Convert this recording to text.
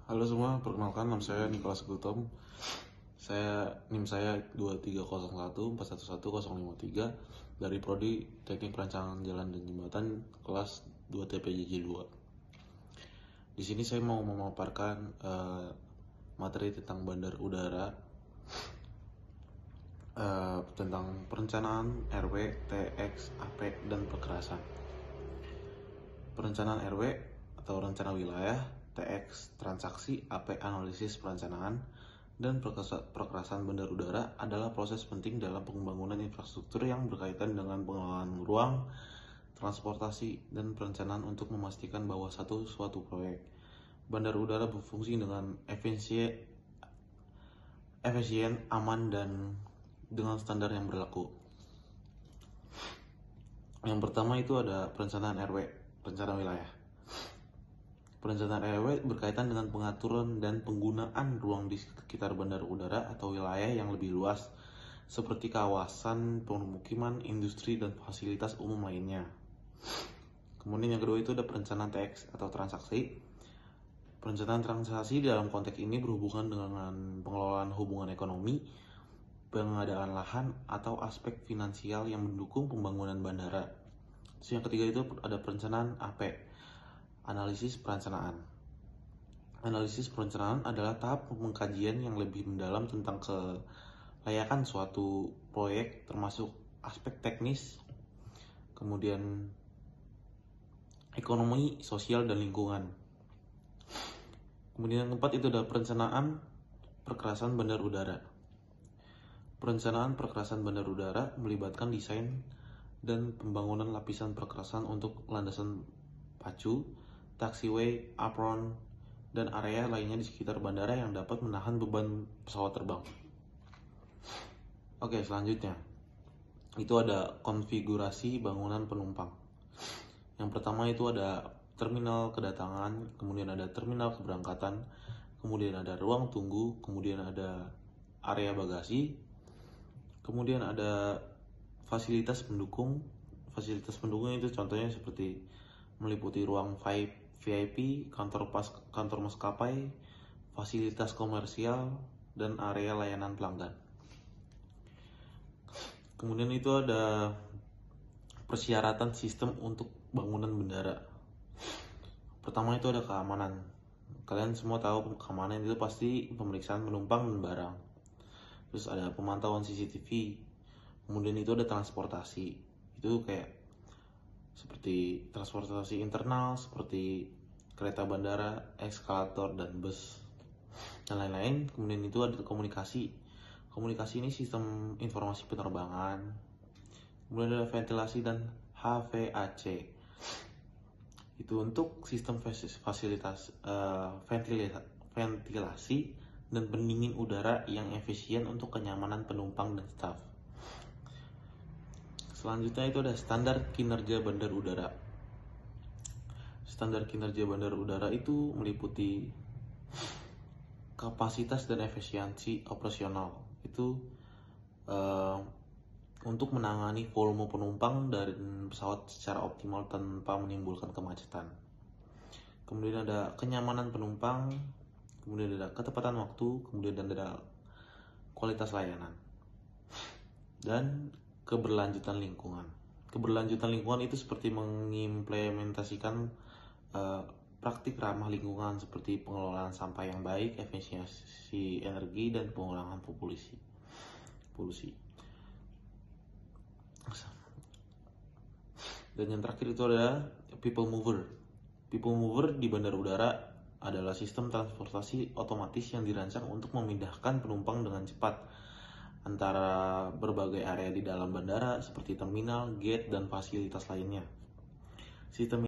Halo semua, perkenalkan nama saya Nicholas Gultom. NIM saya 23014114053 dari Prodi Teknik Perancangan Jalan dan Jembatan kelas 2 TPJJ 2. Di sini saya mau memaparkan materi tentang bandar udara, tentang perencanaan RW, TX, AP, dan perkerasan. Perencanaan RW atau rencana wilayah, TX transaksi, AP analisis perencanaan, dan perkerasan bandar udara adalah proses penting dalam pembangunan infrastruktur yang berkaitan dengan pengelolaan ruang, transportasi, dan perencanaan untuk memastikan bahwa suatu proyek bandar udara berfungsi dengan efisien, aman, dan dengan standar yang berlaku. Yang pertama itu ada perencanaan RW, rencana wilayah. Perencanaan RW berkaitan dengan pengaturan dan penggunaan ruang di sekitar bandar udara atau wilayah yang lebih luas, seperti kawasan pemukiman, industri, dan fasilitas umum lainnya. Kemudian yang kedua itu ada perencanaan TX atau transaksi. Perencanaan transaksi dalam konteks ini berhubungan dengan pengelolaan hubungan ekonomi, pengadaan lahan, atau aspek finansial yang mendukung pembangunan bandara. Terus yang ketiga itu ada perencanaan AP, analisis perencanaan. Analisis perencanaan adalah tahap pengkajian yang lebih mendalam tentang kelayakan suatu proyek, termasuk aspek teknis, kemudian ekonomi, sosial, dan lingkungan. Kemudian yang keempat itu ada perencanaan perkerasan bandar udara. Perencanaan perkerasan bandar udara melibatkan desain dan pembangunan lapisan perkerasan untuk landasan pacu, taxiway, apron, dan area lainnya di sekitar bandara yang dapat menahan beban pesawat terbang. Oke, selanjutnya itu ada konfigurasi bangunan penumpang. Yang pertama itu ada terminal kedatangan, kemudian ada terminal keberangkatan, kemudian ada ruang tunggu, kemudian ada area bagasi, kemudian ada fasilitas pendukung. Fasilitas pendukung itu contohnya seperti meliputi ruang VIP, kantor maskapai, fasilitas komersial, dan area layanan pelanggan. Kemudian itu ada persyaratan sistem untuk bangunan bandara. Pertama itu ada keamanan. Kalian semua tahu keamanan itu pasti pemeriksaan penumpang dan barang. Terus ada pemantauan CCTV. Kemudian itu ada transportasi. Itu kayak seperti transportasi internal, seperti kereta bandara, eskalator, dan bus, dan lain-lain. Kemudian itu ada komunikasi. Komunikasi ini sistem informasi penerbangan. Kemudian ada ventilasi dan HVAC. Itu untuk sistem fasilitas ventilasi dan pendingin udara yang efisien untuk kenyamanan penumpang dan staf. Selanjutnya itu ada standar kinerja bandar udara. Standar kinerja bandar udara itu meliputi kapasitas dan efisiensi operasional. Itu untuk menangani volume penumpang dari pesawat secara optimal tanpa menimbulkan kemacetan. Kemudian ada kenyamanan penumpang, kemudian ada ketepatan waktu, kemudian ada kualitas layanan, dan keberlanjutan lingkungan. Keberlanjutan lingkungan itu seperti mengimplementasikan praktik ramah lingkungan seperti pengelolaan sampah yang baik, efisiensi energi, dan pengurangan polusi. Dan yang terakhir itu ada people mover. People mover di bandar udara adalah sistem transportasi otomatis yang dirancang untuk memindahkan penumpang dengan cepat antara berbagai area di dalam bandara seperti terminal, gate, dan fasilitas lainnya. Sistem